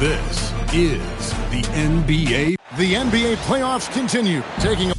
This is the NBA. The NBA playoffs continue, taking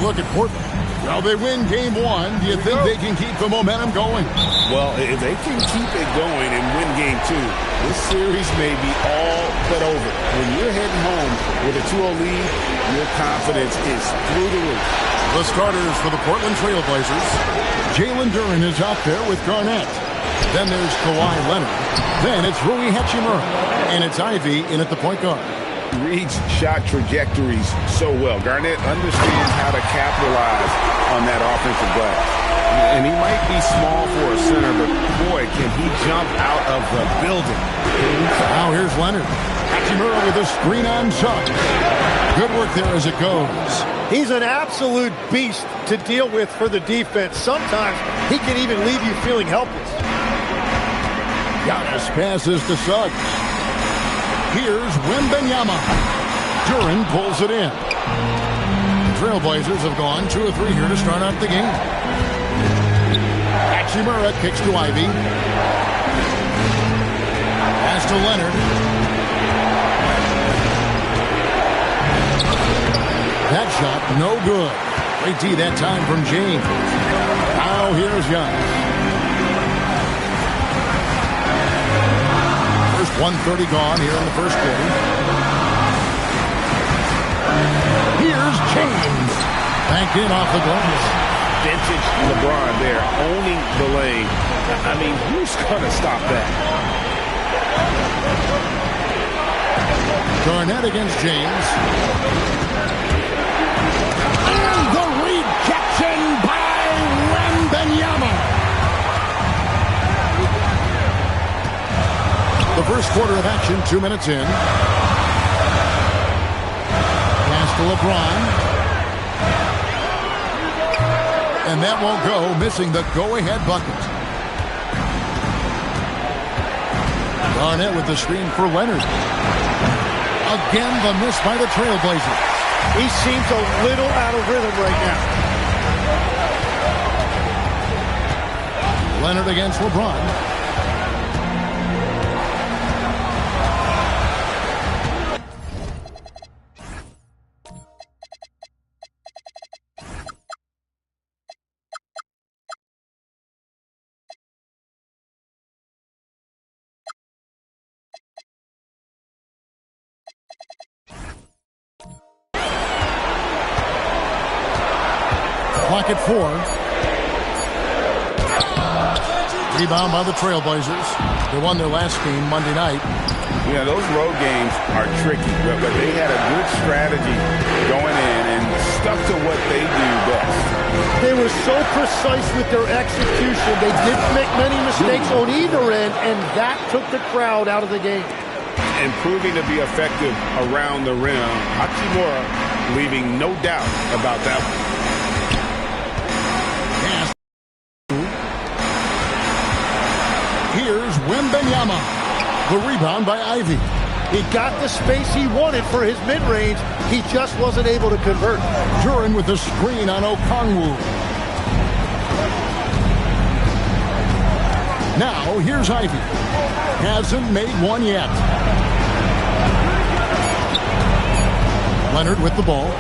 Look at Portland. Well, they win game one. Do you think they can keep the momentum going? Well, if they can keep it going and win game two, this series may be all but over. When you're heading home with a 2-0 lead, your confidence is through the roof. The starters for the Portland Trail Blazers. Jalen Duren is out there with Garnett. Then there's Kawhi Leonard. Then it's Rui Hachimura. And it's Ivy in at the point guard. Reads shot trajectories so well. Garnett understands how to capitalize on that offensive glass. And he might be small for a center, but boy, can he jump out of the building. Now here's Leonard. Hachimura with a screen on top. Good work there as it goes. He's an absolute beast to deal with for the defense. Sometimes he can even leave you feeling helpless. Giannis passes to Suggs. Here's Wembanyama. Duren pulls it in. The Trailblazers have gone 2 of 3 here to start out the game. Hachimura kicks to Ivy. Pass to Leonard. That shot no good. Great D that time from James. Now here's Giannis. First 1:30 gone here in the first quarter. Here's James. Back in off the glass. Vintage LeBron there, owning the lane. I mean, who's going to stop that? Garnett against James. And the rejection by Wembanyama. The first quarter of action, 2 minutes in. Pass to LeBron. And that won't go, missing the go-ahead bucket. Garnett with the screen for Leonard. Again, the miss by the Trailblazers. He seems a little out of rhythm right now. Leonard against LeBron. Clock at 4. Rebound by the Trailblazers. They won their last game Monday night. Yeah, those road games are tricky, but they had a good strategy going in and stuck to what they do best. They were so precise with their execution. They didn't make many mistakes on either end, and that took the crowd out of the game. And proving to be effective around the rim, Hachimura leaving no doubt about that one. Here's Wembanyama. The rebound by Ivy. He got the space he wanted for his mid-range. He just wasn't able to convert. Duren with the screen on Okongwu. Now, here's Ivy. Hasn't made one yet. Leonard with the ball.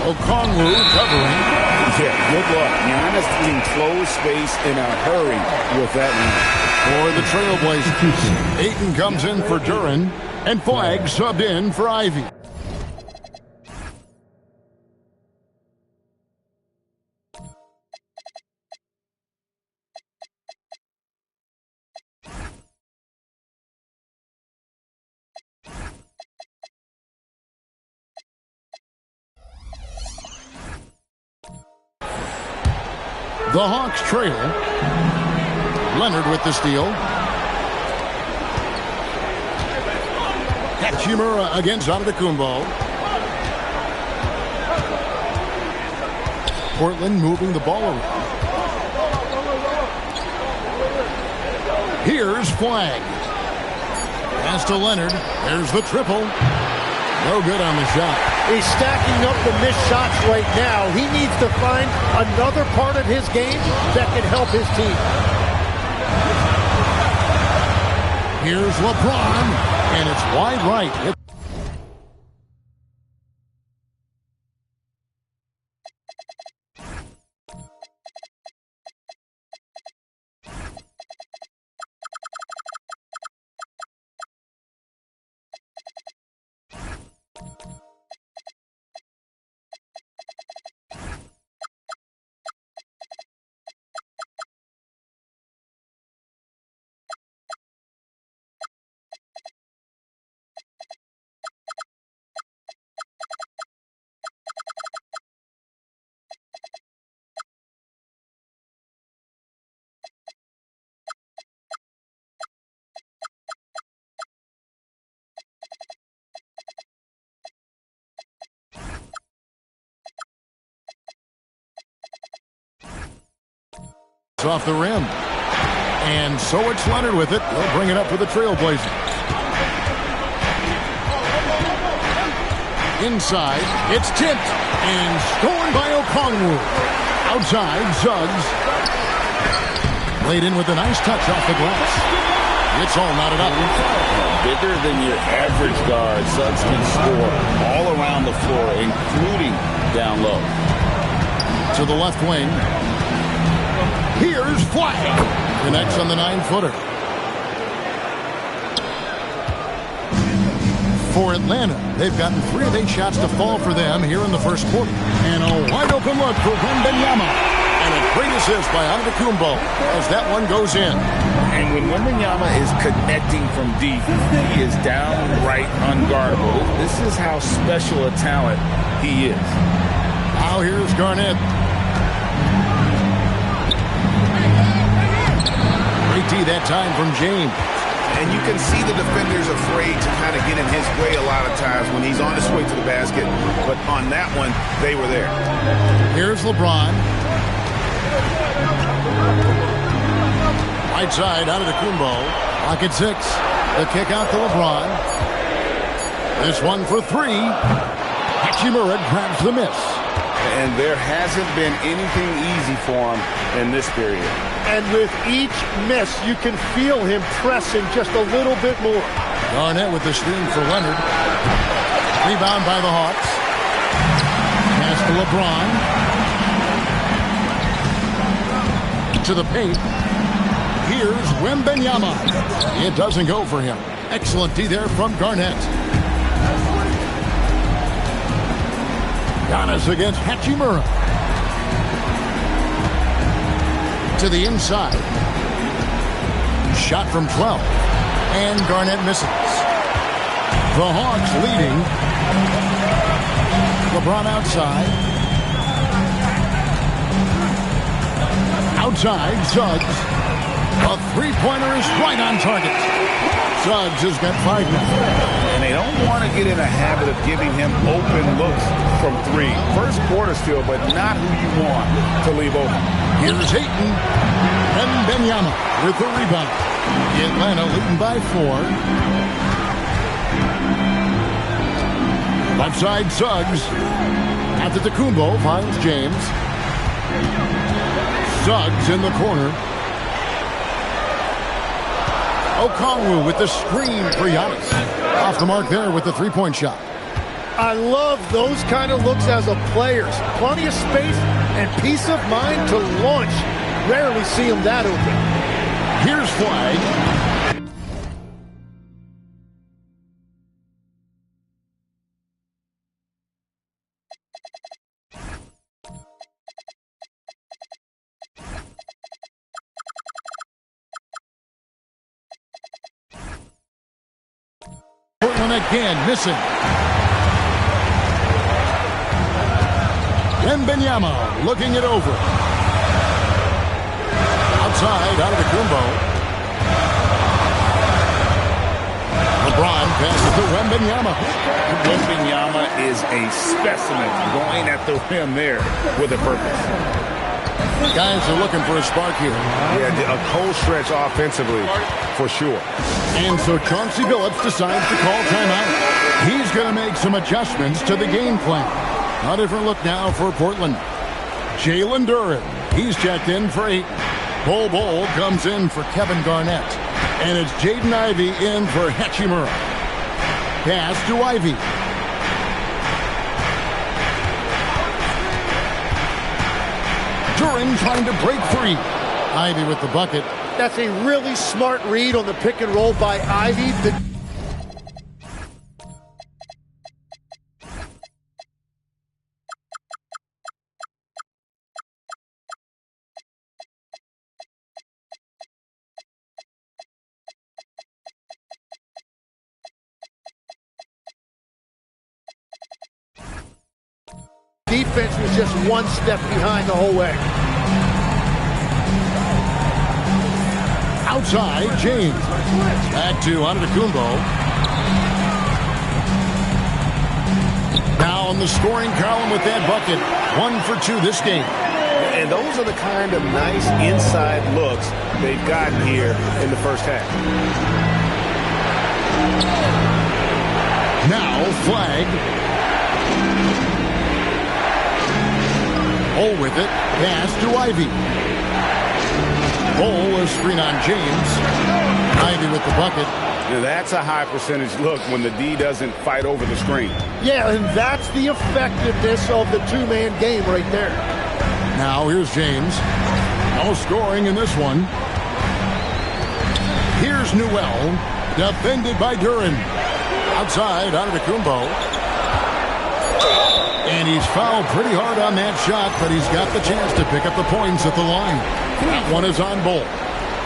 Okongwu covering. Yeah, good luck. Giannis can close space in a hurry with that one. For the Trailblazers, Ayton comes in for Duren, and Flag subbed in for Ivy. The Hawks trail. Leonard with the steal. Hachimura against Antetokounmpo. Portland moving the ball around. Here's Flag. Pass to Leonard. There's the triple. No good on the shot. He's stacking up the missed shots right now. He needs to find another part of his game that can help his team. Here's LeBron, and it's wide right. shots off the rim. And so it's Leonard with it. They'll bring it up for the Trailblazers. Inside, it's tipped and stolen by Okongwu. Outside, Suggs. Laid in with a nice touch off the glass. It's all knotted up. Bigger than your average guard, Suggs can score all around the floor, including down low. To the left wing. Here's Flag. Connects on the 9-footer. For Atlanta, they've gotten 3 of 8 shots to fall for them here in the first quarter. And a wide open look for Wembanyama. And a great assist by Antetokounmpo as that one goes in. And when Wembanyama is connecting from deep, he is downright unguardable. This is how special a talent he is. Now here's Garnett. Great D that time from James. And you can see the defender's afraid to kind of get in his way a lot of times when he's on his way to the basket. But on that one, they were there. Here's LeBron. Right side out of the Kumbo. Pocket 6. The kick out to LeBron. This one for 3. Hachimura grabs the miss. And there hasn't been anything easy for him in this period. And with each miss, you can feel him pressing just a little bit more. Garnett with the screen for Leonard. Rebound by the Hawks. Pass to LeBron. To the paint. Here's Wembanyama. It doesn't go for him. Excellent D there from Garnett. Giannis against Hachimura. To the inside. Shot from 12. And Garnett misses. The Hawks leading. LeBron outside. Outside, Suggs. A three-pointer is right on target. Suggs has got 5 now. And they don't want to get in a habit of giving him open looks from 3. First quarter still, but not who you want to leave open. Here's Ayton. Wembanyama with the rebound. Atlanta leading by 4. Left side, Suggs. Antetokounmpo finds James. Suggs in the corner. Okongwu with the screen for Giannis. Off the mark there with the three-point shot. I love those kind of looks as a player. Plenty of space and peace of mind to launch. Rarely see him that open. Here's Flag. Again, missing. Wembanyama looking it over. Outside, out of the Kumbo. LeBron passes to Wembanyama. Wembanyama is a specimen going at the rim there with a purpose. Guys are looking for a spark here. Yeah, a cold stretch offensively, for sure. And so Chauncey Billups decides to call timeout. He's going to make some adjustments to the game plan. A different look now for Portland. Jalen Duren, he's checked in for 8. Bol comes in for Kevin Garnett. And it's Jaden Ivey in for Hachimura. Pass to Ivey. Duren trying to break free. Ivey with the bucket. That's a really smart read on the pick and roll by Ivey. Defense was just one step behind the whole way. Outside, James. Back to Antetokounmpo. Now on the scoring column with that bucket. 1 for 2 this game. And those are the kind of nice inside looks they've gotten here in the first half. Now flag. Hole with it. Pass to Ivy. Hole, a screen on James. Ivy with the bucket. Now that's a high percentage look when the D doesn't fight over the screen. Yeah, and that's the effectiveness of the two-man game right there. Now here's James. No scoring in this one. Here's Newell. Defended by Duren. Outside, Antetokounmpo. And he's fouled pretty hard on that shot, but he's got the chance to pick up the points at the line. That one is on Bol.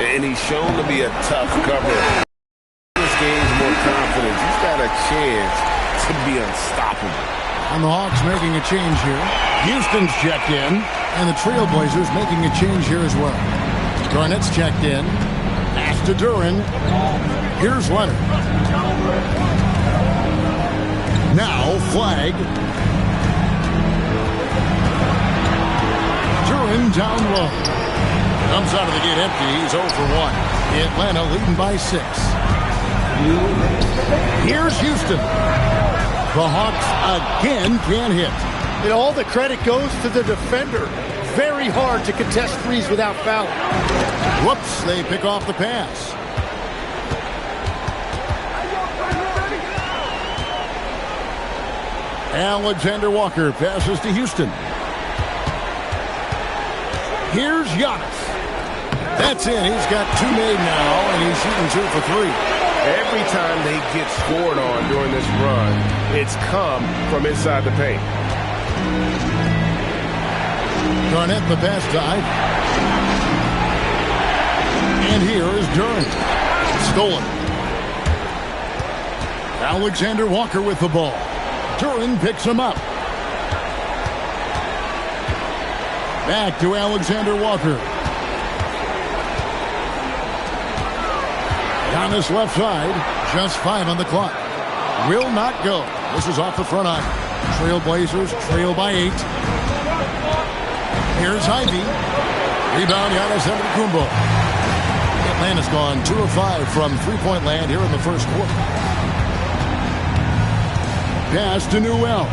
And he's shown to be a tough cover. This game's more confidence. He's got a chance to be unstoppable. And the Hawks making a change here. Houston's checked in, and the Trailblazers making a change here as well. Garnett's checked in. Pass to Duren. Here's Leonard. Now flag. Duren down low. Comes out of the gate empty. He's 0 for 1. Atlanta leading by 6. Here's Houston. The Hawks again can't hit. And all the credit goes to the defender. Very hard to contest threes without fouling. Whoops, they pick off the pass. Alexander Walker passes to Houston. Here's Giannis. That's it. He's got 2 made now, and he's shooting 2 for 3. Every time they get scored on during this run, it's come from inside the paint. Garnett the pass dive. And here is Duren. Stolen. Alexander Walker with the ball. Duren picks him up. Back to Alexander Walker. Giannis left side. Just 5 on the clock. Will not go. This is off the front iron. Trailblazers trail by 8. Here's Ivy. Rebound, Giannis Antetokounmpo. Atlanta's gone 2 of 5 from three-point land here in the first quarter. Pass to Newell.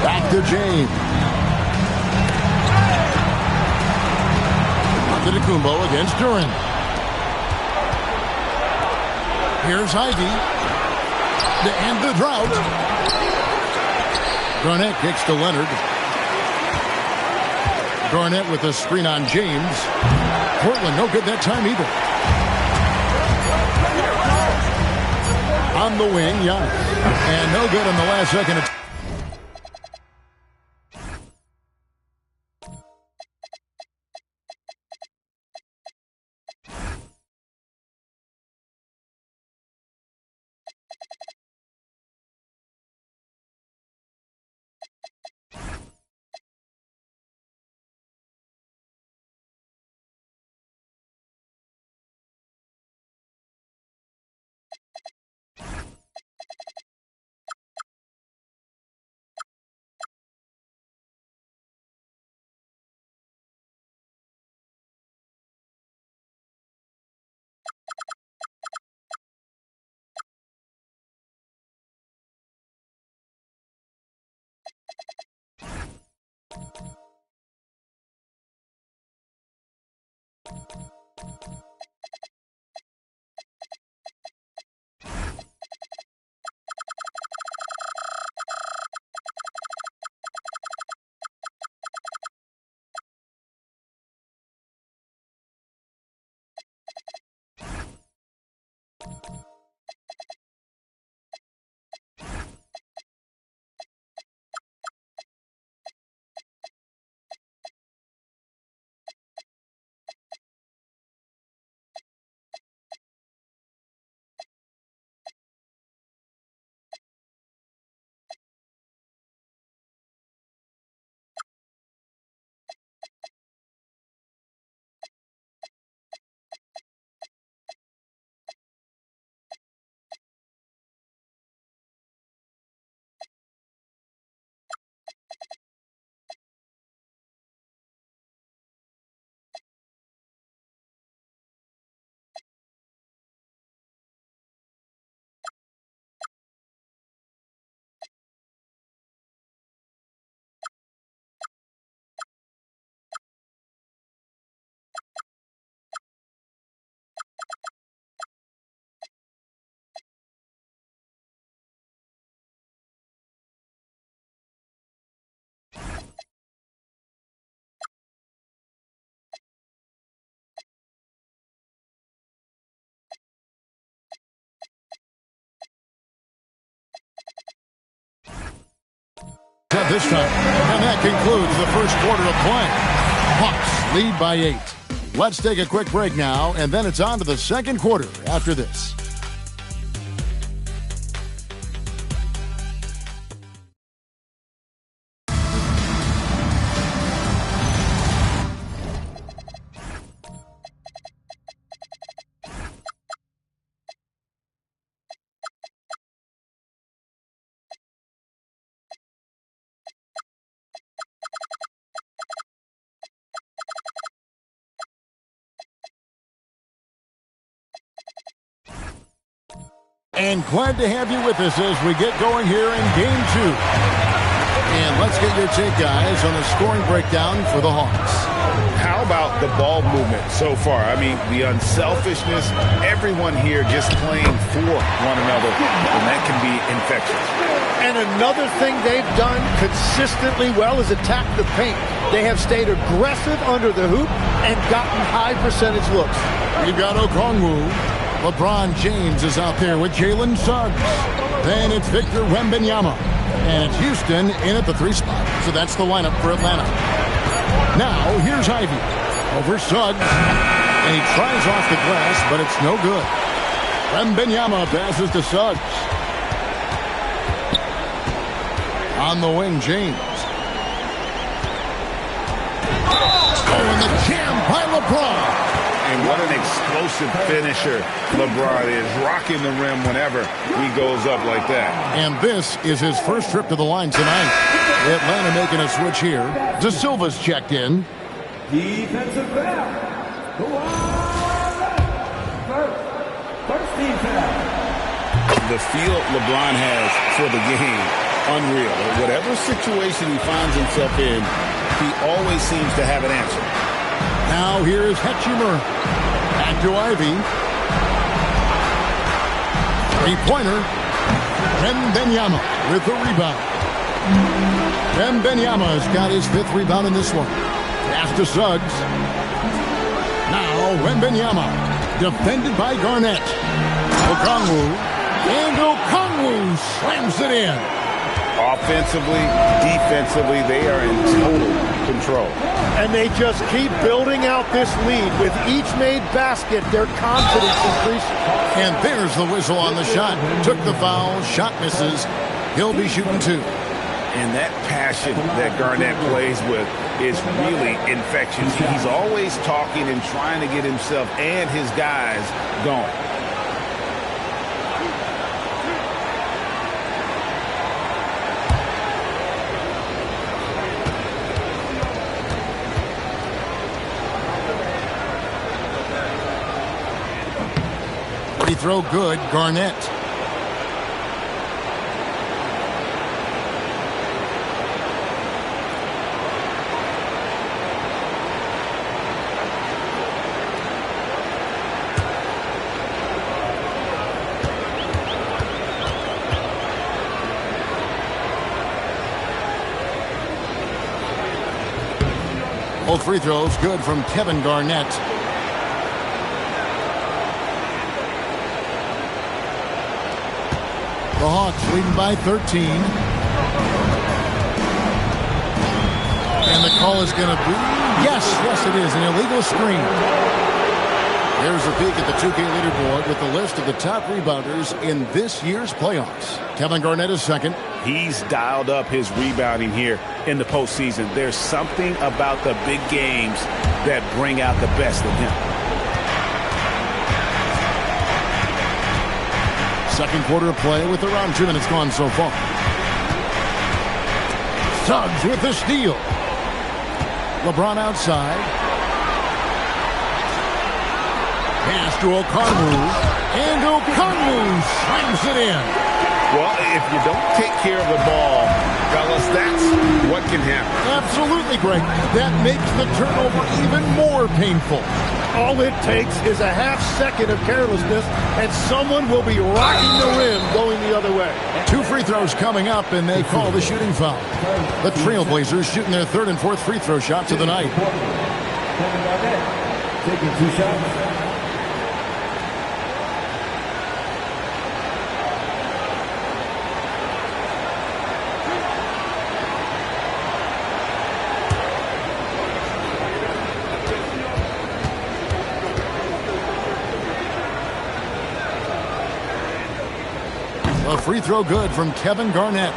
Back to James. Antetokounmpo against Duren. Here's Ivy. To end the drought. Garnett kicks to Leonard. Garnett with a screen on James. Portland no good that time either. On the wing, Giannis. And no good in the last second. good this time. And that concludes the first quarter of play. Hawks lead by 8. Let's take a quick break now, and then it's on to the second quarter after this. And glad to have you with us as we get going here in Game 2. And let's get your take, guys, on the scoring breakdown for the Hawks. How about the ball movement so far? I mean, the unselfishness, everyone here just playing for one another, and that can be infectious. And another thing they've done consistently well is attack the paint. They have stayed aggressive under the hoop and gotten high percentage looks. We've got Okongwu. LeBron James is out there with Jalen Suggs. Then it's Victor Wembanyama. And it's Houston in at the 3 spot. So that's the lineup for Atlanta. Now, here's Ivy over Suggs. And he tries off the glass, but it's no good. Wembanyama passes to Suggs. On the wing, James. Oh, and the jam by LeBron. And what an explosive finisher LeBron is, rocking the rim whenever he goes up like that. And this is his first trip to the line tonight. Atlanta making a switch here. De Silva's checked in. Defensive foul. First team foul. The feel LeBron has for the game, unreal. Whatever situation he finds himself in, he always seems to have an answer. Now here's Hetchimer. Back to Ivy. 3-pointer. Wembanyama with the rebound. Wembanyama's got his 5th rebound in this one. Pass to Suggs. Now Wembanyama. Defended by Garnett. Okongwu. And Okongwu slams it in. Offensively, defensively, they are in total control. And they just keep building out this lead. With each made basket, their confidence increases. And there's the whistle on the shot. Took the foul, shot misses. He'll be shooting 2. And that passion that Garnett plays with is really infectious. He's always talking and trying to get himself and his guys going. Free throw good, Garnett. Both free throws good from Kevin Garnett. The Hawks leading by 13. And the call is going to be, yes, it is, an illegal screen. There's a peek at the 2K leaderboard with the list of the top rebounders in this year's playoffs. Kevin Garnett is second. He's dialed up his rebounding here in the postseason. There's something about the big games that bring out the best of him. Second quarter of play with around 2 minutes gone so far. Suggs with the steal. LeBron outside. Pass to Okongwu. And Okongwu slams it in. Well, if you don't take care of the ball, fellas, that's what can happen. Absolutely, Greg. That makes the turnover even more painful. All it takes is a half second of carelessness, and someone will be rocking the rim going the other way. 2 free throws coming up, and they call the shooting foul. The Trailblazers shooting their 3rd and 4th free throw shots of the night. Taking 2 shots. A free throw good from Kevin Garnett.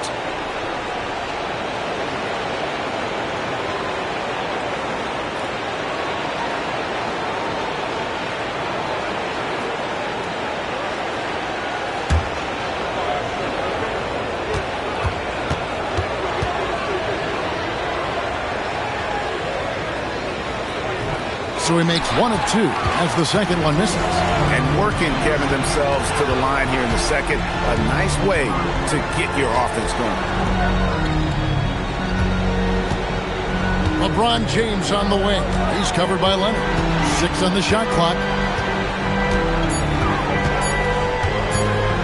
So he makes 1 of 2 as the second one misses. And working, Kevin, themselves to the line here in the second. A nice way to get your offense going. LeBron James on the wing. He's covered by Leonard. 6 on the shot clock.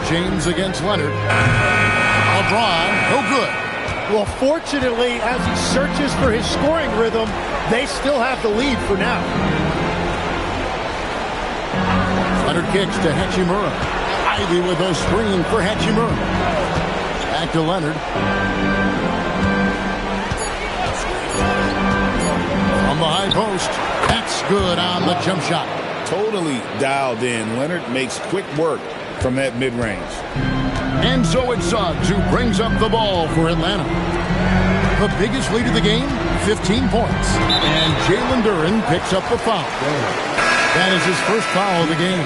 James against Leonard. LeBron, no good. Well, fortunately, as he searches for his scoring rhythm, they still have the lead for now. Leonard kicks to Hachimura. Ivy with a screen for Hachimura. Back to Leonard. From the high post. That's good on the jump shot. Totally dialed in. Leonard makes quick work from that mid-range. And so it's Suggs who brings up the ball for Atlanta. The biggest lead of the game, 15 points. And Jalen Duren picks up the foul. That is his first foul of the game.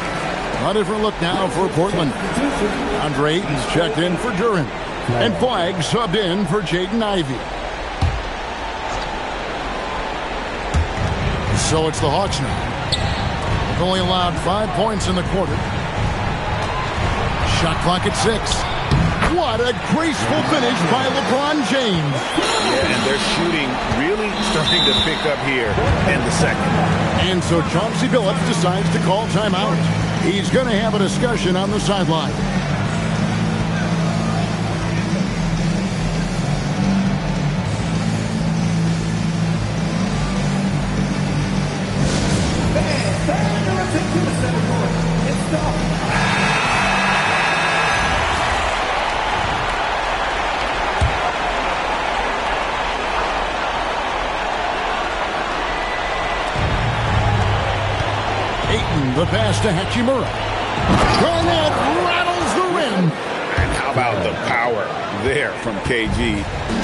A different look now for Portland. Andre Ayton's checked in for Duren. And Flagg subbed in for Jaden Ivey. So it's the Hawks now. They've only allowed 5 points in the quarter. Shot clock at 6. What a graceful finish by LeBron James. Yeah, and their shooting really starting to pick up here in the second. And so Chauncey Billups decides to call timeout. He's going to have a discussion on the sideline. The pass to Hachimura. Garnett rattles the rim. And how about the power there from KG?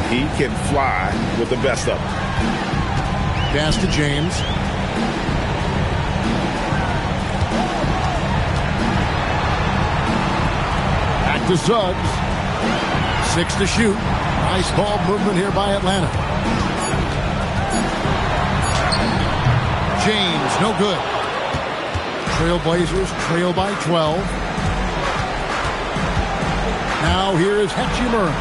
He can fly with the best of them. Pass to James. Back to Suggs. 6 to shoot. Nice ball movement here by Atlanta. James, no good. Trailblazers trail by 12. Now here is Hachimura.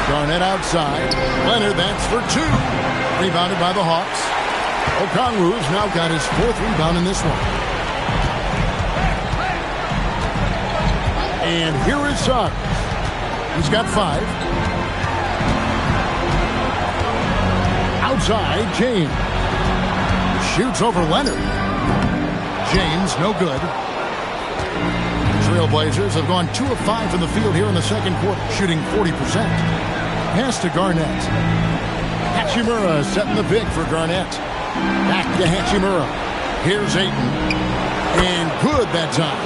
Garnett outside. Leonard, that's for 2. Rebounded by the Hawks. Okongwu's now got his 4th rebound in this one. And here is Suggs. He's got 5. Outside, James. Shoots over Leonard. James, no good. Trailblazers have gone 2 of 5 from the field here in the second quarter, shooting 40%. Pass to Garnett. Hachimura setting the pick for Garnett. Back to Hachimura. Here's Ayton. And good that time.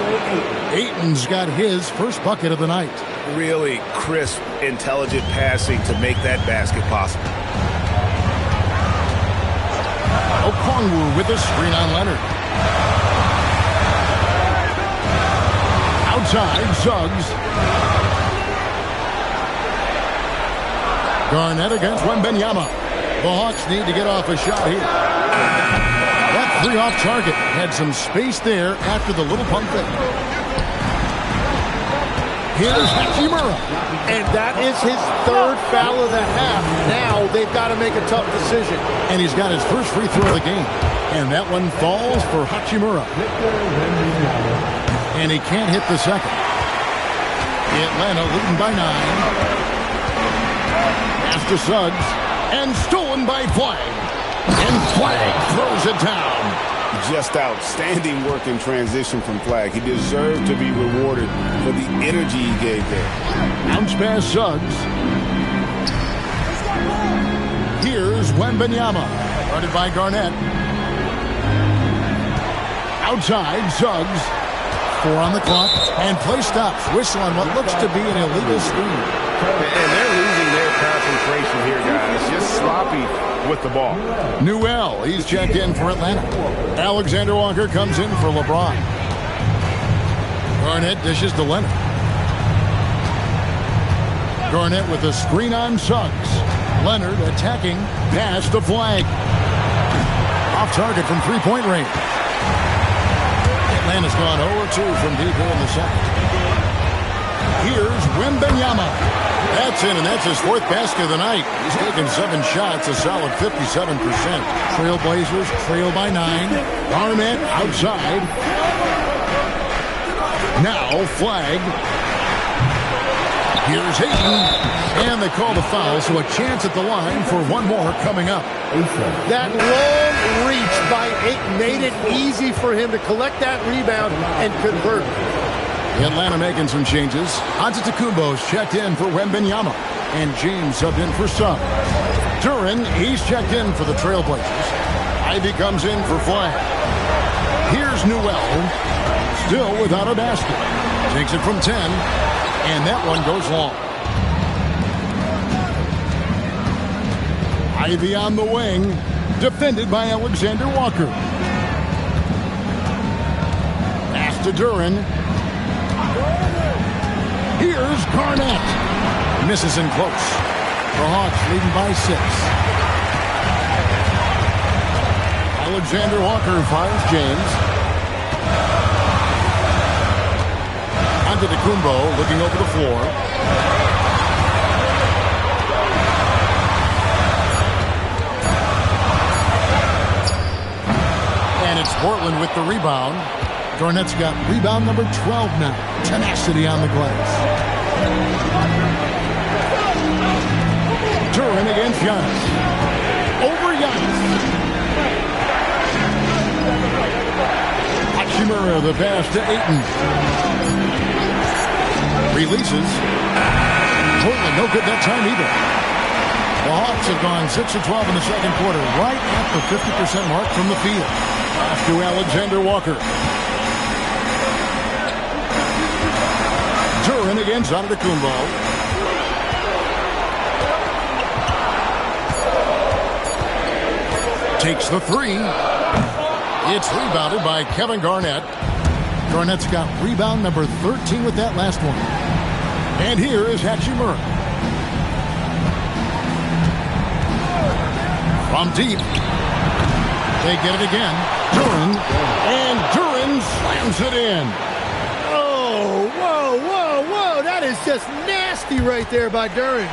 Ayton's got his first bucket of the night. Really crisp, intelligent passing to make that basket possible. Okongwu with a screen on Leonard. Outside, Suggs. Garnett against Wembanyama. The Hawks need to get off a shot here. That 3 off target had some space there after the little pump fake. Here's Hachimura. And that is his 3rd foul of the half. Now they've got to make a tough decision. And he's got his first free throw of the game. And that one falls for Hachimura. And he can't hit the second. Atlanta leading by 9. Pass to Suggs. And stolen by Flagg. And Flagg throws it down. Just outstanding work in transition from Flagg. He deserved to be rewarded for the energy he gave there. Bounce pass Suggs. Here's Wembanyama. Guarded by Garnett. Outside, Suggs. 4 on the clock, and play stops. Whistle on what looks to be an illegal screen. And they're losing their concentration here, guys. Just sloppy with the ball. Newell, he's checked in for Atlanta. Alexander Walker comes in for LeBron. Garnett dishes to Leonard. Garnett with a screen on Suggs. Leonard attacking. Pass to Flag. Off target from three-point range. Atlanta's gone 0-2 from deep here in the second. Here's Wembanyama. That's in, and that's his 4th basket of the night. He's taken 7 shots, a solid 57%. Trailblazers trail by 9. Garnett outside. Now Flag. Here's Hayden. And they call the foul, so a chance at the line for one more coming up. That long reach by Ayton made it easy for him to collect that rebound and convert. Atlanta making some changes. Antetokounmpo's checked in for Wembanyama. And James subbed in for Suggs. Duren, he's checked in for the Trailblazers. Ivy comes in for Flag. Here's Newell. Still without a basket. Takes it from 10. And that one goes long. Ivy on the wing. Defended by Alexander Walker. Pass to Duren. Here's Garnett. Misses in close. The Hawks leading by 6. Alexander Walker finds James. Antetokounmpo looking over the floor. And it's Portland with the rebound. Garnett's got rebound number 12 now. Tenacity on the glass. Duren against Giannis. Over Giannis. Hachimura the pass to Ayton. Releases. Portland no good that time either. The Hawks have gone 6 of 12 in the second quarter, right at the 50% mark from the field. Pass to Alexander Walker. Duren against Antetokounmpo. Takes the 3. It's rebounded by Kevin Garnett. Garnett's got rebound number 13 with that last one. And here is Hachimura. From deep. They get it again. Duren. And Duren slams it in. Oh, whoa, whoa, whoa. That is just nasty right there by Duren.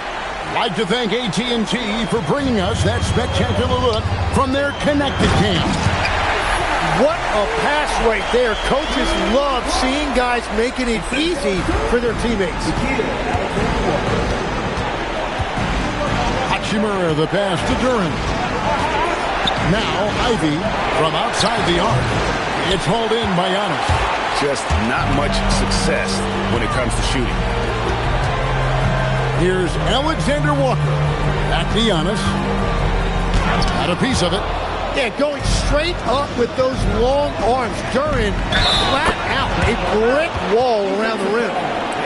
Like to thank AT&T for bringing us that spectacular look from their connected cam. What a pass right there. Coaches love seeing guys making it easy for their teammates. Hachimura the pass to Duren. Now Ivy from outside the arc. It's hauled in by Giannis. Just not much success when it comes to shooting. Here's Alexander Walker. Back to Giannis. Got a piece of it. Yeah, going straight up with those long arms. Duren flat out. A brick wall around the rim.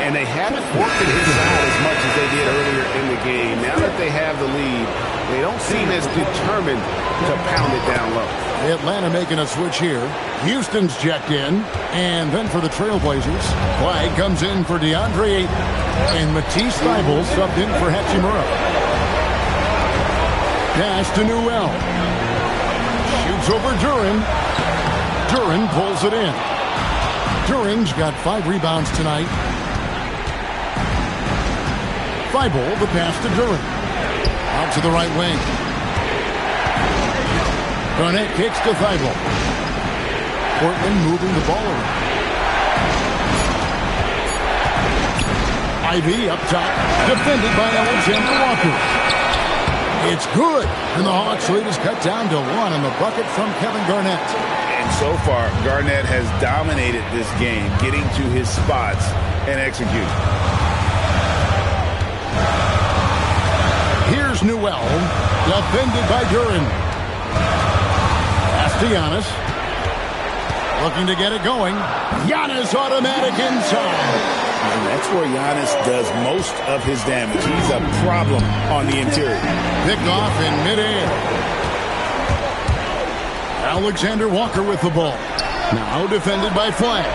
And they haven't worked it inside as much as they did earlier in the game. Now that they have the lead, they don't seem as determined to pound it down low. Atlanta making a switch here. Houston's checked in. And then for the Trailblazers, Flag comes in for DeAndre Ayton. And Matisse Thybulle subbed in for Hachimura. Pass to Newell. Shoots over Duren. Duren pulls it in. Duren's got 5 rebounds tonight. Thybulle, the pass to Duren. Out to the right wing. Garnett kicks to Thybulle. Portland moving the ball around. Ivy up top, defended by Alexander Walker. It's good, and the Hawks lead is cut down to 1 on the bucket from Kevin Garnett. And so far, Garnett has dominated this game, getting to his spots and executing. Here's Newell, defended by Duren. Pass to Giannis. Looking to get it going. Giannis automatic inside. And that's where Giannis does most of his damage. He's a problem on the interior. Picked off in midair. Alexander Walker with the ball. Now defended by Flag.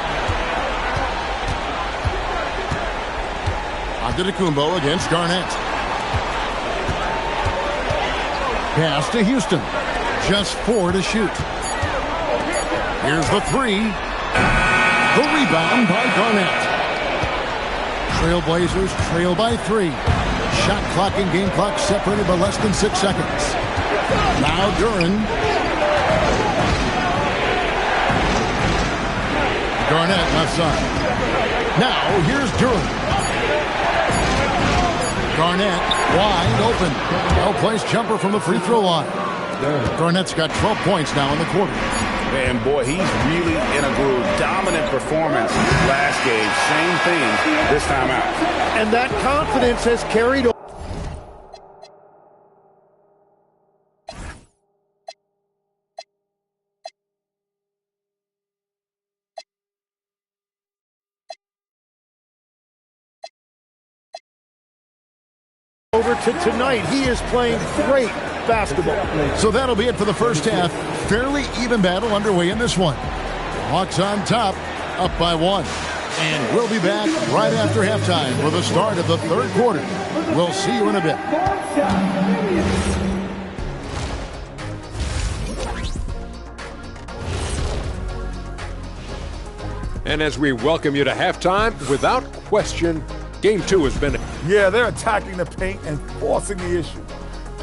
Antetokounmpo against Garnett. Pass to Houston. Just 4 to shoot. Here's the 3. The rebound by Garnett. Trailblazers trail by 3. Shot clock and game clock separated by less than 6 seconds. Now Duren. Garnett left side. Now here's Duren. Garnett wide open. Well-placed jumper from the free throw line. Garnett's got 12 points now in the quarter. And boy, he's really in a groove. Dominant performance last game. Same thing this time out. And that confidence has carried over to tonight. He is playing great basketball. So that'll be it for the first half. Fairly even battle underway in this one. Hawks on top, up by 1. And we'll be back right after halftime for the start of the third quarter. We'll see you in a bit. And as we welcome you to halftime, without question, Game 2 has been... Yeah, they're attacking the paint and forcing the issue.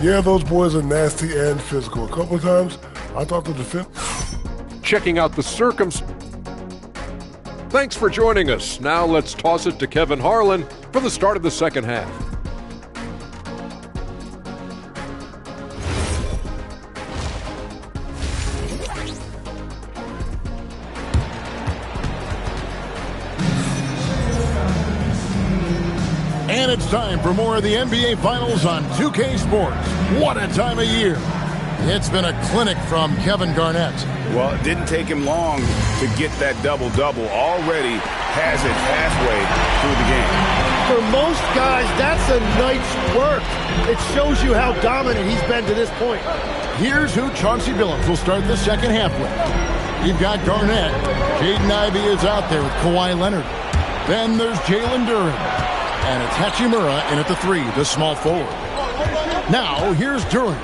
Yeah, those boys are nasty and physical. A couple of times, I thought the defense... Checking out the circumstances. Thanks for joining us. Now let's toss it to Kevin Harlan for the start of the second half. And it's time for more of the NBA Finals on 2K Sports. What a time of year. It's been a clinic from Kevin Garnett. Well, it didn't take him long to get that double-double. Already has it halfway through the game. For most guys, that's a night's work. It shows you how dominant he's been to this point. Here's who Chauncey Billups will start the second half with. You've got Garnett. Jaden Ivey is out there with Kawhi Leonard. Then there's Jalen Duren. And it's Hachimura in at the 3, the small forward. Now, here's Duren.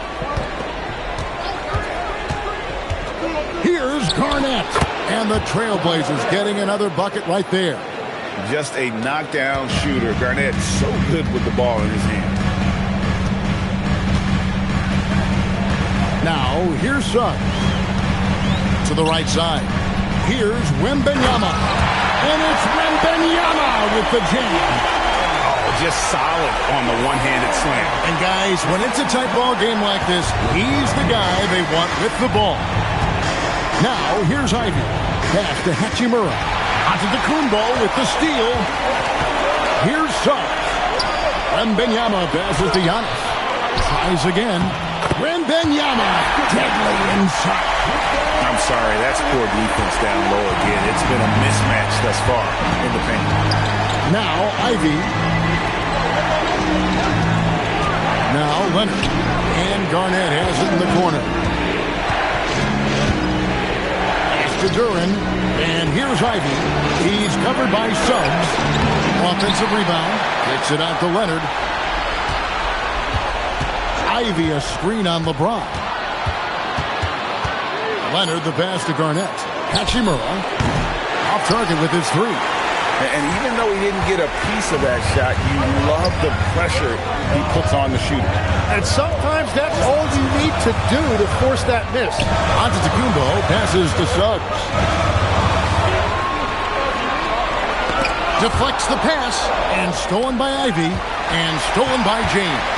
Here's Garnett. And the Trailblazers getting another bucket right there. Just a knockdown shooter. Garnett so good with the ball in his hand. Now, here's Suggs. To the right side. Here's Wembanyama. And it's Wembanyama with the jam. Just solid on the one-handed slam. And guys, when it's a tight ball game like this, he's the guy they want with the ball. Now, here's Ivey. Pass to Hachimura. Antetokounmpo with the steal. Here's Suggs. Wembanyama passes to Giannis. Tries again. Wembanyama deadly inside. I'm sorry, that's poor defense down low again. It's been a mismatch thus far in the paint. Now, Ivey. Now Leonard. And Garnett has it in the corner. Pass to Duren. And here's Ivey. He's covered by Suggs. Offensive rebound. Kicks it out to Leonard. Ivey a screen on LeBron. Leonard the pass to Garnett. Hachimura. Off target with his 3. And even though he didn't get a piece of that shot, you love the pressure he puts on the shooter. And sometimes that's all you need to do to force that miss. Antetokounmpo passes to Suggs. Deflects the pass. And stolen by Ivey. And stolen by James.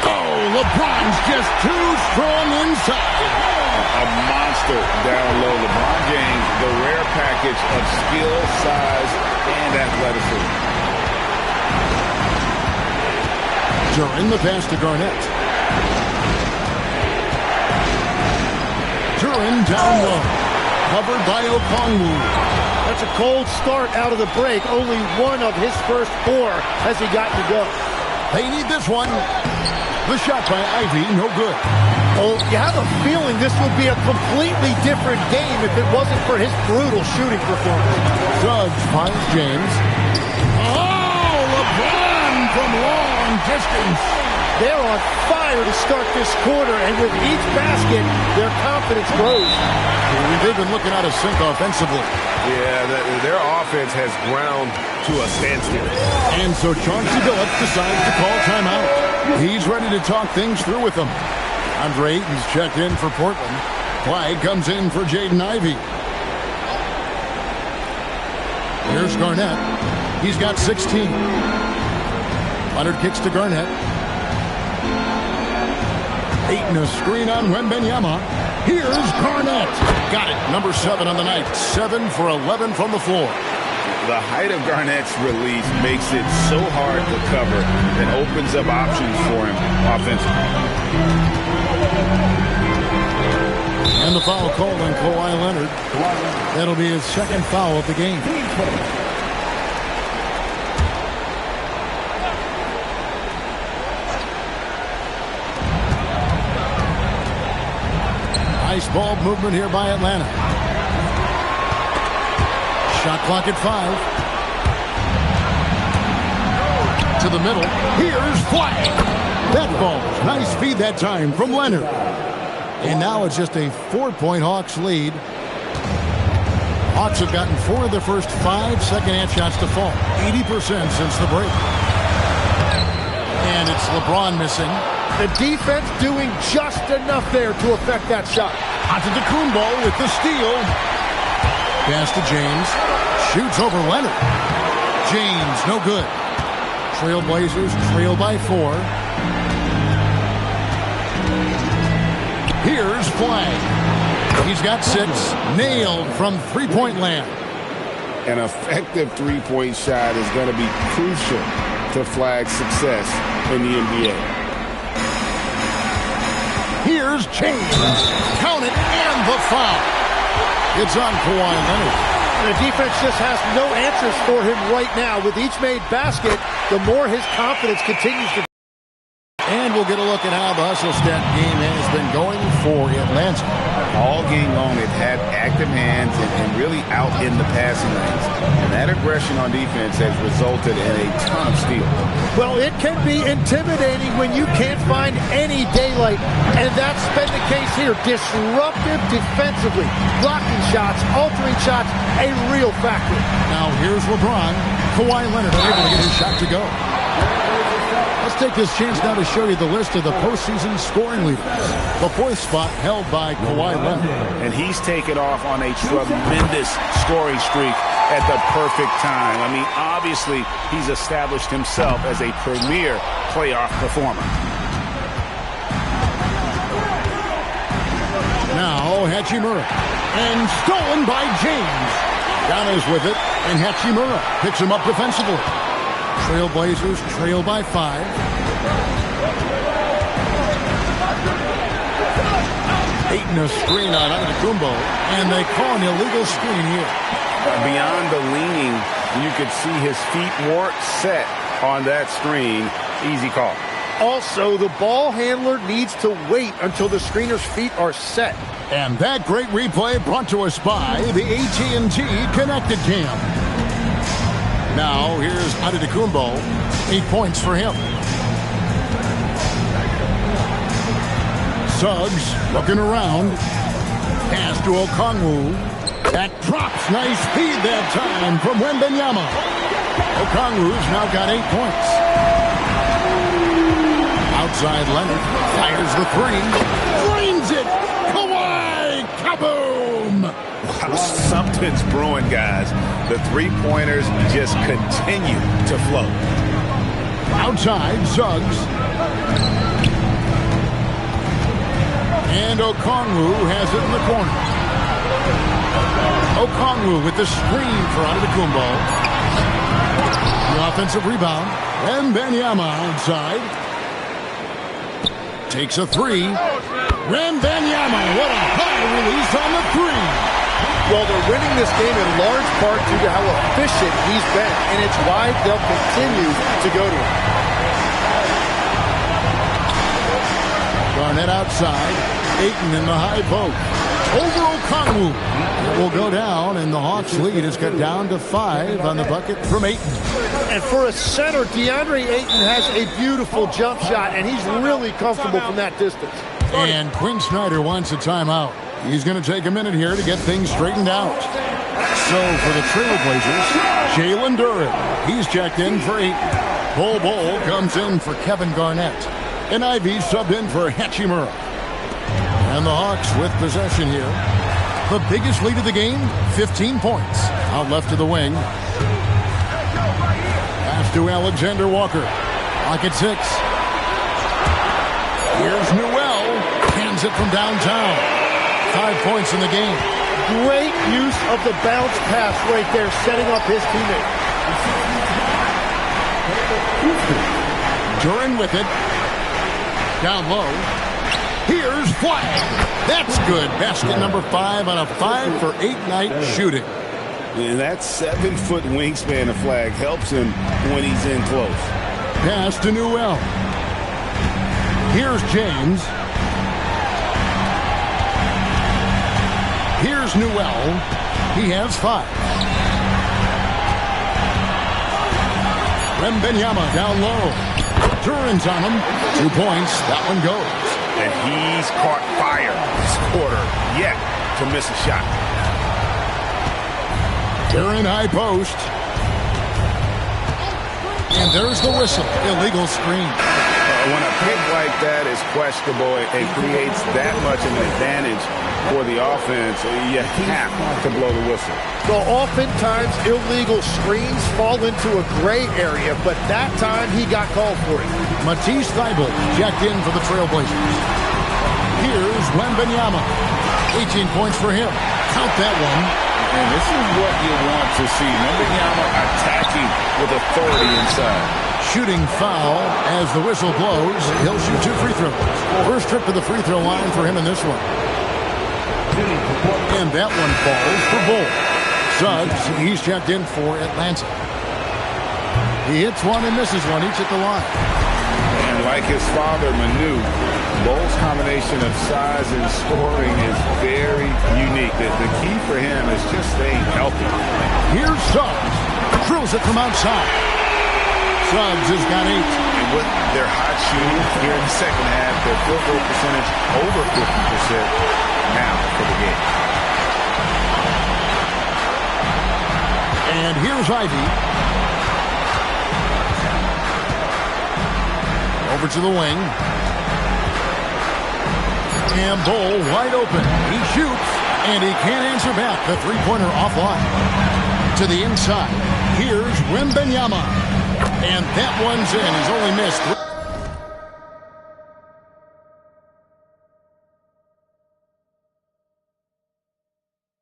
Oh, LeBron's just too strong inside. A monster down low. LeBron James, the rare package of skill, size, and athleticism. Duren the pass to Garnett. Duren down low. covered by Okongwu. That's a cold start out of the break. Only one of his first 4 has he gotten to go. They need this one. The shot by Ivey, no good. Oh, you have a feeling this would be a completely different game if it wasn't for his brutal shooting performance. Suggs finds James. Oh, LeBron from long distance. They're on fire to start this quarter, and with each basket, their confidence grows. They've been looking out of sync offensively. Yeah, their offense has ground to a standstill. And so Chauncey Billups decides to call timeout. He's ready to talk things through with them. Andre Ayton's checked in for Portland. Clyde comes in for Jaden Ivey. Here's Garnett. He's got 16. Leonard kicks to Garnett. Ayton a screen on Wembanyama. Here's Garnett. Got it. Number 7 on the night. 7 for 11 from the floor. The height of Garnett's release makes it so hard to cover and opens up options for him offensively. And the foul called on Kawhi Leonard. That'll be his second foul of the game. Nice ball movement here by Atlanta. Shot clock at 5. To the middle. Here's Flag. That ball. Nice feed that time from Leonard. And now it's just a 4-point Hawks lead. Hawks have gotten 4 of the first 5 second-hand shots to fall. 80% since the break. And it's LeBron missing. The defense doing just enough there to affect that shot. Antetokounmpo with the steal. Pass to James. Shoots over Leonard. James, no good. Trailblazers trail by 4. Here's Flag. He's got 6. Nailed from three-point land. An effective three-point shot is going to be crucial to Flag's success in the NBA. Here's James. Count it, and the foul. It's on Kawhi Leonard. The defense just has no answers for him right now. With each made basket, the more his confidence continues to... And we'll get a look at how the hustle stat game has been going for Atlanta. All game long, they've had active hands and really out in the passing lanes. And that aggression on defense has resulted in a ton of steals. Well, it can be intimidating when you can't find any daylight. And that's been the case here. Disruptive defensively. Blocking shots, altering shots, a real factor. Now here's LeBron. Kawhi Leonard unable to get his shot to go. Let's take this chance now to show you the list of the postseason scoring leaders. The 4th spot held by Kawhi Leonard. And he's taken off on a tremendous scoring streak at the perfect time. I mean, obviously, he's established himself as a premier playoff performer. Now, Hachimura. And stolen by James. Giannis with it, and Hachimura picks him up defensively. Trailblazers trail by 5. Ayton a screen on Antetokounmpo, and they call an illegal screen here. Beyond the leaning, you could see his feet weren't set on that screen. Easy call. Also, the ball handler needs to wait until the screener's feet are set. And that great replay brought to us by the AT&T Connected Cam. Now, here's Antetokounmpo. 8 points for him. Suggs looking around. Pass to Okongwu. That drops. Nice speed that time from Wembanyama. Okongwu's now got 8 points. Outside Leonard. Fires the 3. Drains it. Kawhi. Kaboom. Wow, something's brewing, guys. The three-pointers just continue to flow. Outside, Suggs. And Okongwu has it in the corner. Okongwu with the screen for Antetokounmpo. The offensive rebound. Wembanyama outside. Takes a 3. Wembanyama, what a high release on the 3. Well, they're winning this game in large part due to how efficient he's been, and it's why they'll continue to go to him. Garnett outside. Ayton in the high post. Over Okongwu. It will go down, and the Hawks lead is cut down to 5 on the bucket from Ayton. And for a center, DeAndre Ayton has a beautiful jump shot, and he's really comfortable from that distance. And Quinn Snyder wants a timeout. He's going to take a minute here to get things straightened out. So for the Trailblazers, Jalen Duren. He's checked in for Ayton. Bol comes in for Kevin Garnett. And Ivy subbed in for Hachimura. And the Hawks with possession here. The biggest lead of the game, 15 points. Out left to the wing. Pass to Alexander Walker. Clock at 6. Here's Newell. Hands it from downtown. 5 points in the game. Great use of the bounce pass right there, setting up his teammate. Duren with it. Down low. Here's Flag. That's good. Basket number 5 on a 5-for-8 night shooting. And that 7-foot wingspan of Flag helps him when he's in close. Pass to Newell. Here's James. Here's Newell. He has 5. Wembanyama down low. Duren's on him. 2 points. That one goes. And he's caught fire this quarter, yet to miss a shot. Duren high post. And there's the whistle. Illegal screen. When a pick like that is questionable, it creates that much of an advantage for the offense. You have to blow the whistle. So oftentimes illegal screens fall into a gray area, but that time he got called for it. Matisse Thybulle checked in for the Trailblazers. Here's Wembanyama. 18 points for him. Count that one. And this is what you want to see. Wembanyama attacking with authority inside. Shooting foul as the whistle blows. He'll shoot 2 free throws. First trip to the free throw line for him in this one. And that one falls for Bol. Suggs, he's checked in for Atlanta. He hits one and misses one, each at the line. And like his father, Manu, Bol's combination of size and scoring is very unique. The key for him is just staying healthy. Here's Suggs. Drills it from outside. Suggs has got 8. And with their hot shooting here in the second half, their field goal percentage over 50% now for the game. And here's Ivy. Over to the wing. And Bol wide open. He shoots, and he can't answer back. The three-pointer offline. To the inside. Here's Wembanyama. And that one's in. He's only missed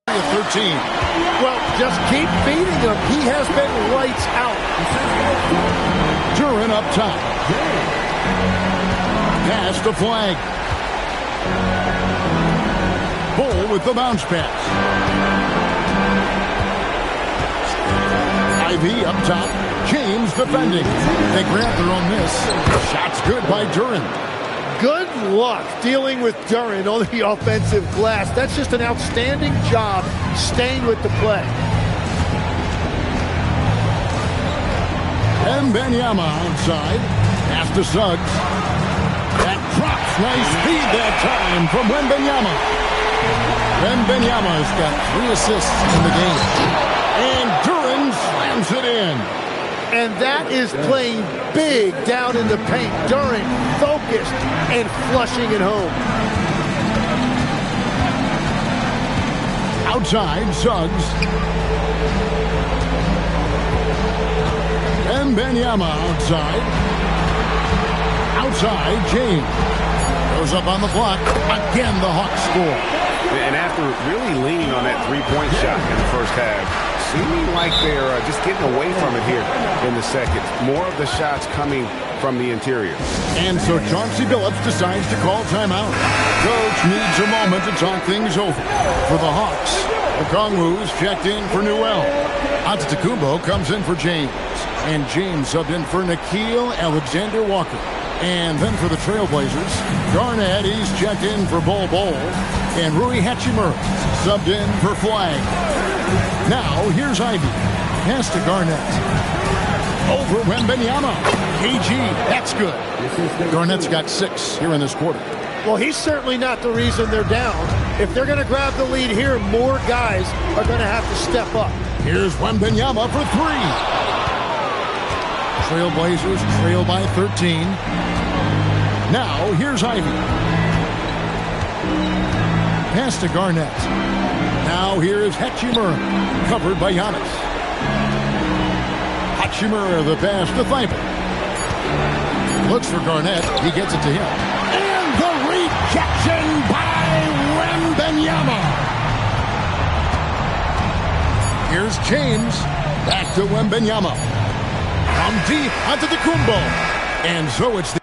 13. Well, just keep feeding him. He has been lights out. Duren up top. Pass to Flag. Bol with the bounce pass. Ivy up top. James defending. They grab their own miss. Shot's good by Duren. Good luck dealing with Duren on the offensive glass. That's just an outstanding job staying with the play. Wembanyama outside. Pass to Suggs. That drops. Nice speed that time from Wembanyama. Wembanyama's got 3 assists in the game. And Duren slams it in. And that is playing big down in the paint. Duren focused and flushing it home. Outside, Suggs. Wembanyama outside. Outside, James. Goes up on the block. Again, the Hawks score. And after really leaning on that three-point shot in the first half, seeming like they're just getting away from it here in the second. More of the shots coming from the interior. And so Chauncey Billups decides to call timeout. Coach needs a moment to talk things over. For the Hawks, Okongwu's checked in for Newell. Antetokounmpo comes in for James. And James subbed in for Nickeil Alexander-Walker. And then for the Trailblazers, Garnett, he's checked in for Bol Bol. And Rui Hachimura subbed in for Flag. Now, here's Ivy. Pass to Garnett. Over Wembanyama. KG, that's good. Garnett's got 6 here in this quarter. Well, he's certainly not the reason they're down. If they're going to grab the lead here, more guys are going to have to step up. Here's Wembanyama for 3. Trailblazers trail by 13. Now, here's Ivy. Pass to Garnett. Now, here is Hachimura, covered by Giannis. Hachimura, the pass to Thibault. Looks for Garnett. He gets it to him. And the rejection by Wembanyama. Here's James. Back to Wembanyama. From deep onto the Kumbo. And so it's the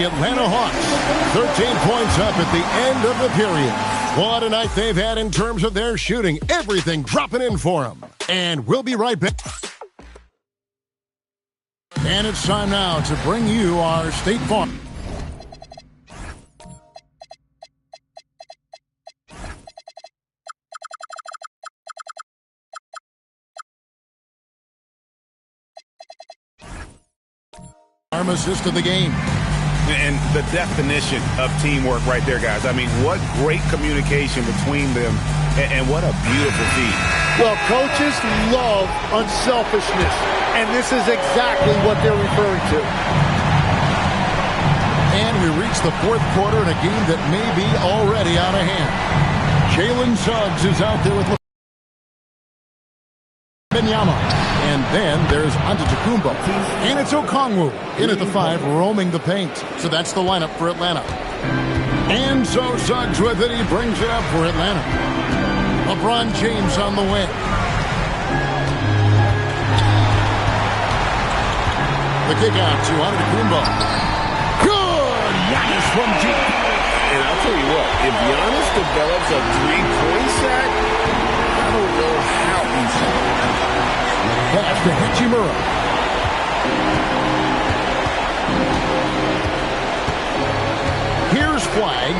Atlanta Hawks, 13 points up at the end of the period. What a night they've had in terms of their shooting. Everything dropping in for them. And we'll be right back. And it's time now to bring you our State Farm. Arm assist of the game. And the definition of teamwork right there, guys. I mean, what great communication between them, and what a beautiful feat. Well, coaches love unselfishness, and this is exactly what they're referring to. And we reach the fourth quarter in a game that may be already out of hand. Jalen Suggs is out there with Wembanyama. And then there's Antetokounmpo. And it's Okongwu in at the 5, roaming the paint. So that's the lineup for Atlanta. And so Suggs with it. He brings it up for Atlanta. LeBron James on the wing. The kick out to Antetokounmpo. Good! Giannis from deep. And I'll tell you what, if Giannis develops a three-point shot, I don't know how easy. Pass to Hachimura. Here's Flag.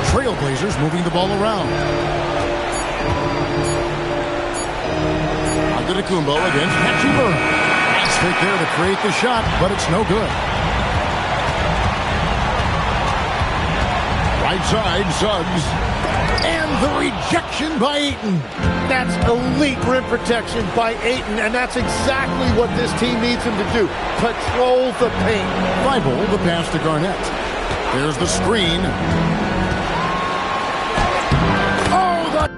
Trailblazers moving the ball around. Antetokounmpo against Hachimura. Nice fake there to create the shot, but it's no good. Right side, Suggs. And the rejection by Ayton. That's elite rim protection by Ayton, and that's exactly what this team needs him to do. Patrol the paint. Thibault, the pass to Garnett. There's the screen. Oh, the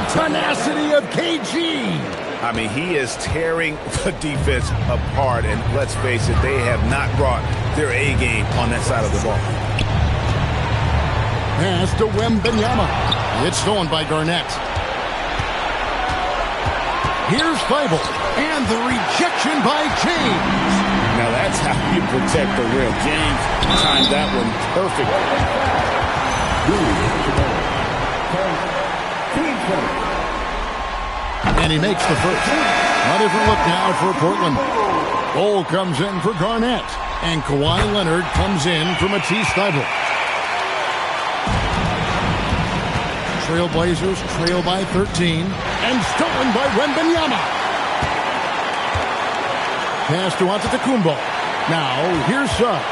tenacity of KG. I mean, he is tearing the defense apart, and let's face it, they have not brought their A-game on that side of the ball. Pass to Wembanyama. It's stolen by Garnett. Here's Thibault, and the rejection by James. Now that's how you protect the rim. James timed that one perfectly. And he makes the first. A different look now for Portland. Bol comes in for Garnett. And Kawhi Leonard comes in for Matisse Thybulle. Trailblazers trail by 13. And stolen by Wembanyama. Pass to Antetokounmpo. Now, here's Suggs.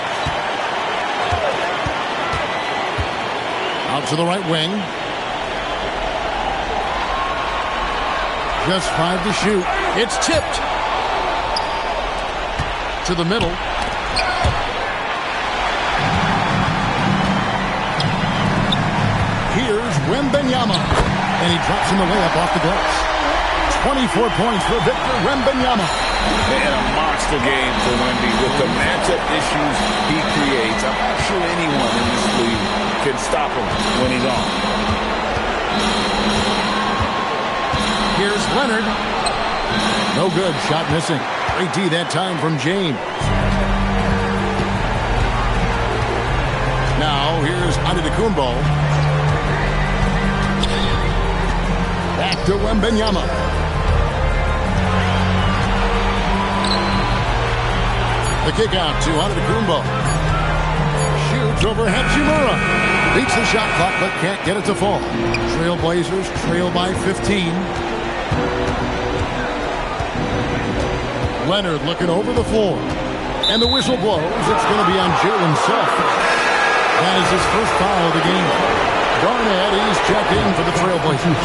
to the right wing. Just 5 to shoot. It's tipped. To the middle. Here's Wembanyama. And he drops in the layup off the glass. 24 points for Victor Wembanyama. And a monster game for Wemby. With the matchup issues he creates, I'm not sure anyone in this league can stop him when he's on. Here's Leonard. No good. Shot missing. Great D that time from James. Now here's Antetokounmpo. Back to Wembanyama. The kick out to Antetokounmpo. Shoots over Hachimura. Beats the shot clock but can't get it to fall. Trailblazers trail by 15. Leonard looking over the floor. And the whistle blows. It's going to be on Jalen Suggs. That is his first foul of the game. Garnett, he's checked in for the Trailblazers.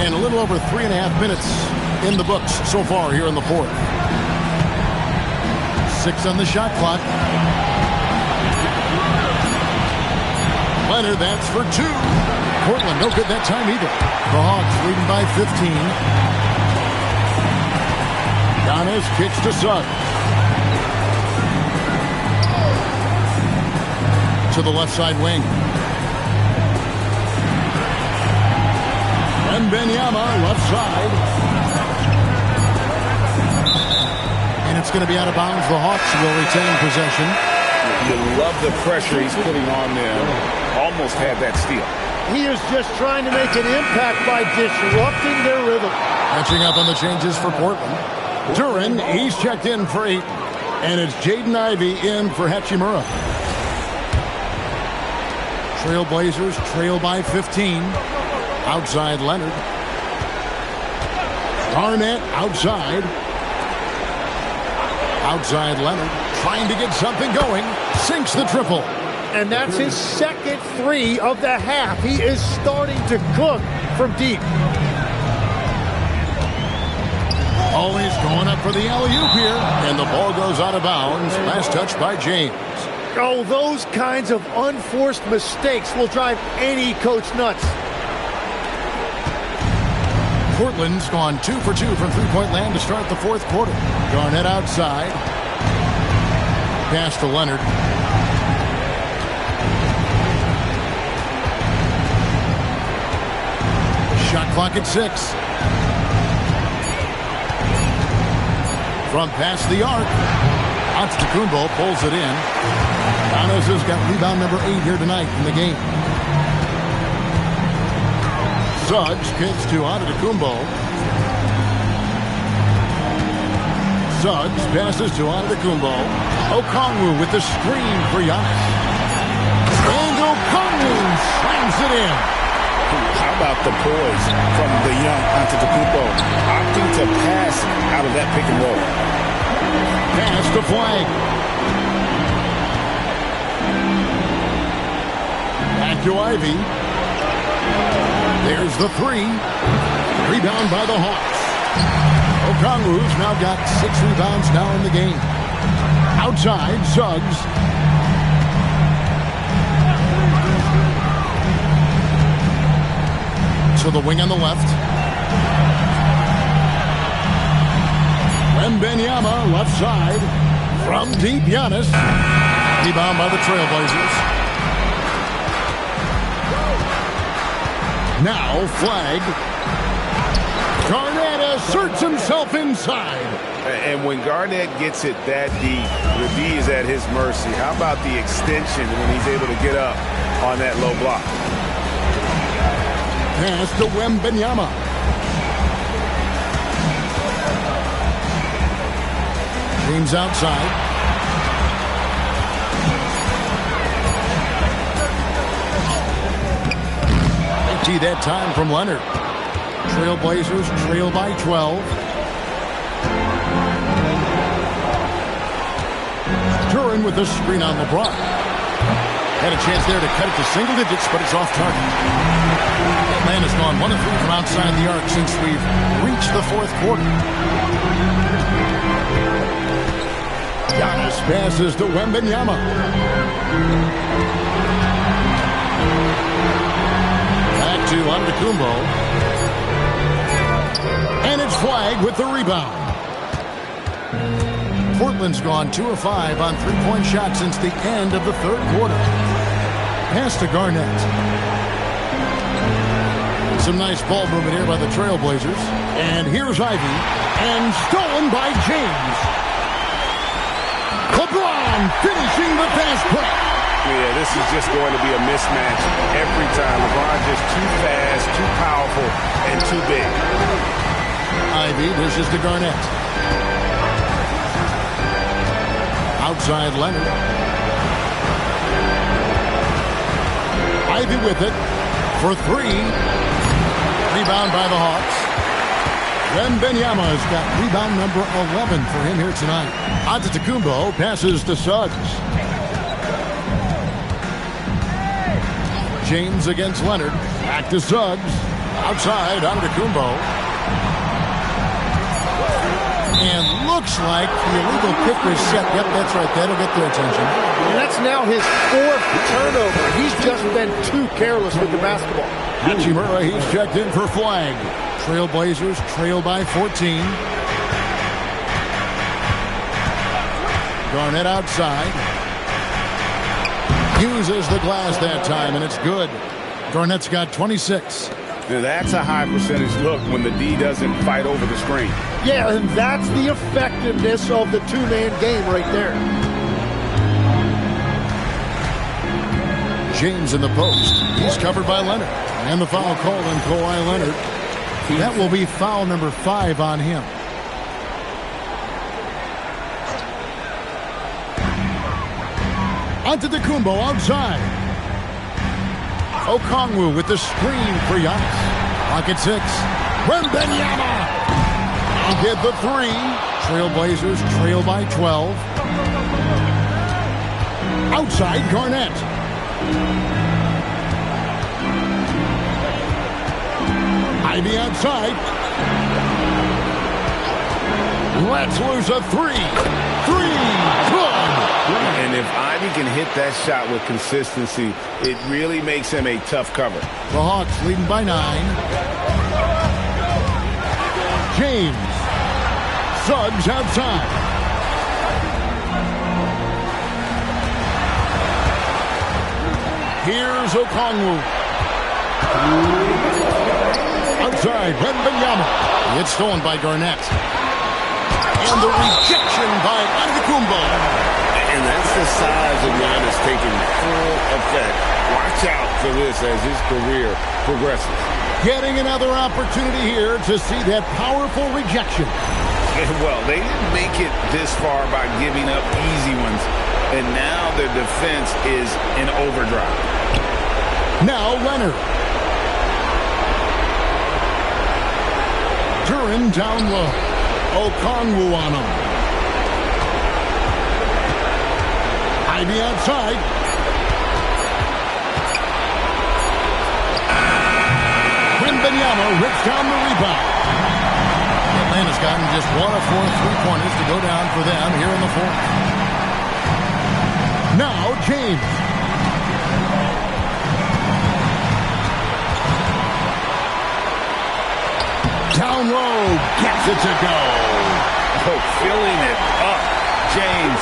And a little over 3.5 minutes in the books so far here in the fourth. 6 on the shot clock. Leonard, that's for 2. Portland, no good that time either. The Hawks leading by 15. Giannis kicks to Suggs. To the left side wing. Wembanyama, left side. And it's going to be out of bounds. The Hawks will retain possession. You love the pressure he's putting on them. Almost had that steal. He is just trying to make an impact by disrupting their rhythm. Catching up on the changes for Portland. Duren, he's checked in for 8. And it's Jaden Ivey in for Hachimura. Trailblazers trail by 15. Outside Leonard. Garnett outside. Outside Leonard. Trying to get something going. Sinks the triple. And that's his second 3 of the half. He is starting to cook from deep. Always going up for the alley-oop here. And the ball goes out of bounds. Last touch by James. Oh, those kinds of unforced mistakes will drive any coach nuts. Portland's gone 2 for 2 from three-point land to start the fourth quarter. Garnett outside. Pass to Leonard. Shot clock at 6. From past the arc. Antetokounmpo pulls it in. Giannis has got rebound number 8 here tonight in the game. Suggs kicks to Antetokounmpo. Suggs passes to Antetokounmpo. Okongwu with the screen for Giannis. And Okongwu slams it in. How about the poise from the young Antetokounmpo, opting to pass out of that pick and roll. Pass to Flag. Back to Ivy. There's the 3. Rebound by the Hawks. Okongwu's now got 6 rebounds now in the game. Outside, Suggs. To the wing on the left. Wembanyama, left side. From deep, Giannis. Rebound by the Trailblazers. Now, Flag. Garnett asserts himself inside. And when Garnett gets it that deep, the D is at his mercy. How about the extension when he's able to get up on that low block? Pass to Wembanyama. James outside. Empty that time from Leonard. Trailblazers trail by 12. Duran with the screen on LeBron. Had a chance there to cut it to single digits, but it's off target. Atlanta's gone 1 of 3 from outside the arc since we've reached the fourth quarter. Giannis passes to Wembanyama. Back to Antetokounmpo. And it's Flagg with the rebound. Portland's gone 2 of 5 on three-point shots since the end of the third quarter. Pass to Garnett. Some nice ball movement here by the Trailblazers. And here's Ivy. And stolen by James. LeBron finishing the fast break. Yeah, this is just going to be a mismatch every time. LeBron just too fast, too powerful, and too big. Ivy dishes to Garnett. Outside Leonard. Ivy with it for 3. Rebound by the Hawks. Wembanyama's got rebound number 11 for him here tonight. Antetokounmpo passes to Suggs. James against Leonard. Back to Suggs. Outside Antetokounmpo. And looks like the illegal kick was set. Yep, that's right. That'll get their attention. And that's now his 4th turnover. He's just been too careless with the basketball. Hachimura, he's checked in for Flagg. Trailblazers trail by 14. Garnett outside. Uses the glass that time, and it's good. Garnett's got 26. Now that's a high percentage look when the D doesn't fight over the screen. Yeah, and that's the effectiveness of the two-man game right there. James in the post. He's covered by Leonard. And the foul called on Kawhi Leonard. That will be foul number 5 on him. Antetokounmpo outside. Okongwu with the screen for Giannis. Pocket 6. Wembanyama. I'll get the 3. Trailblazers trail by 12. Outside Garnett. Ivy outside. Let's lose a 3. 3. Good. And if Ivy can hit that shot with consistency, it really makes him a tough cover. The Hawks leading by 9. James. Suggs outside. Here's Okongwu. Outside, Wembanyama. It's stolen by Garnett. And the rejection by Antetokounmpo. And that's the size of Giannis taking full effect. Watch out for this as his career progresses. Getting another opportunity here to see that powerful rejection. Well, they didn't make it this far by giving up easy ones. And now their defense is in overdrive. Now Leonard. Duran down low. Okongwu on him. Ivy outside. Wembanyama rips down the rebound. Atlanta's gotten just 1 of 4 3-pointers to go down for them here in the fourth. Now James. Down low, gets it to go. Oh, filling it up. James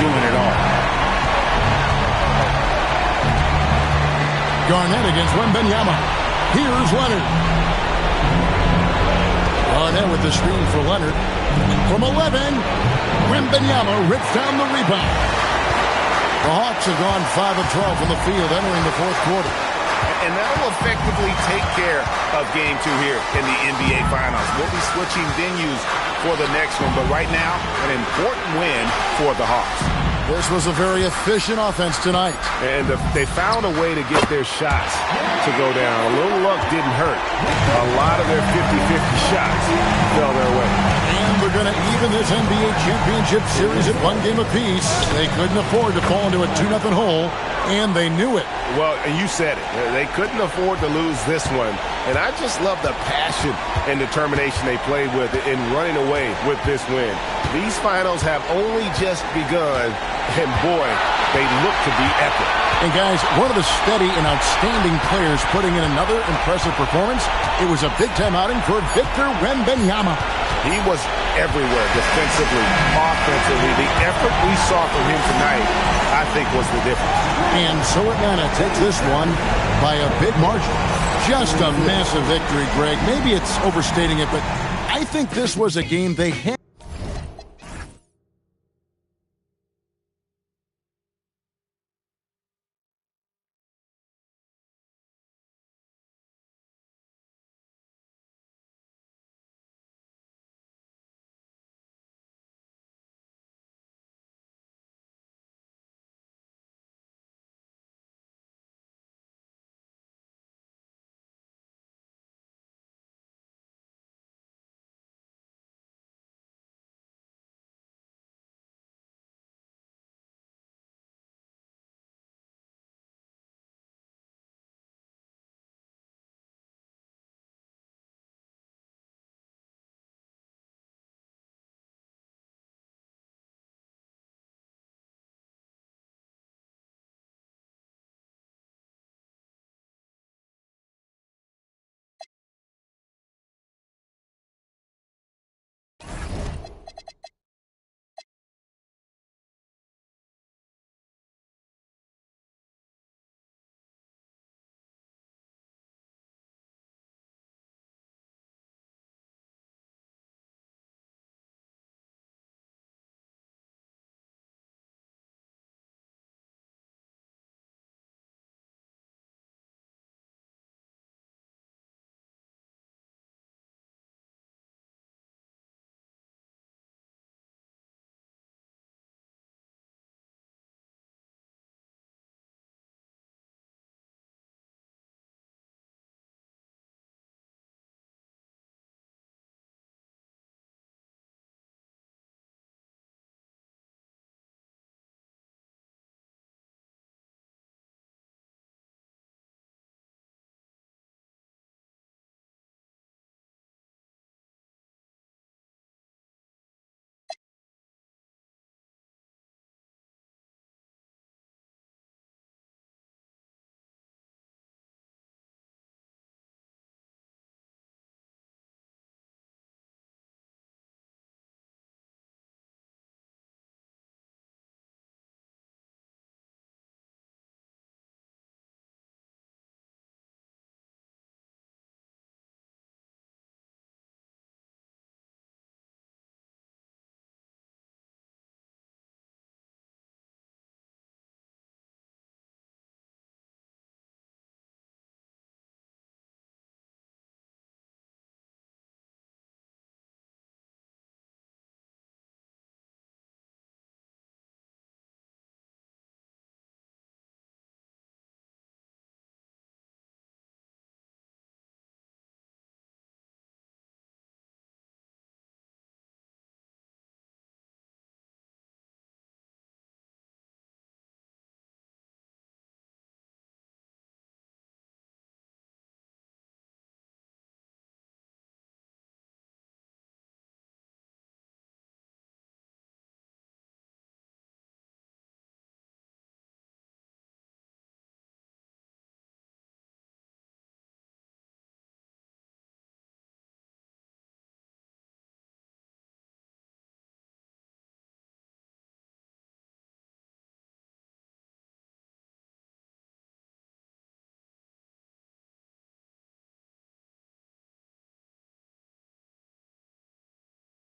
doing it all. Garnett against Wembanyama. Here's Leonard. Garnett with the screen for Leonard. From 11, Wembanyama rips down the rebound. The Hawks have gone 5 of 12 from the field entering the fourth quarter. And that will effectively take care of Game 2 here in the NBA Finals. We'll be switching venues for the next one, but right now, an important win for the Hawks. This was a very efficient offense tonight. And they found a way to get their shots to go down. A little luck didn't hurt. A lot of their 50-50 shots fell their way. And the were going to even this NBA championship series at one game apiece. They couldn't afford to fall into a 2-0 hole, and they knew it. Well, and you said it. They couldn't afford to lose this one. And I just love the passion and determination they played with in running away with this win. These finals have only just begun, and boy, they look to be epic. And guys, one of the steady and outstanding players putting in another impressive performance, it was a big-time outing for Victor Wembanyama. He was everywhere, defensively, offensively. The effort we saw from him tonight, I think, was the difference. And so Atlanta takes this one by a big margin. Just a massive victory, Greg. Maybe it's overstating it, but I think this was a game they had.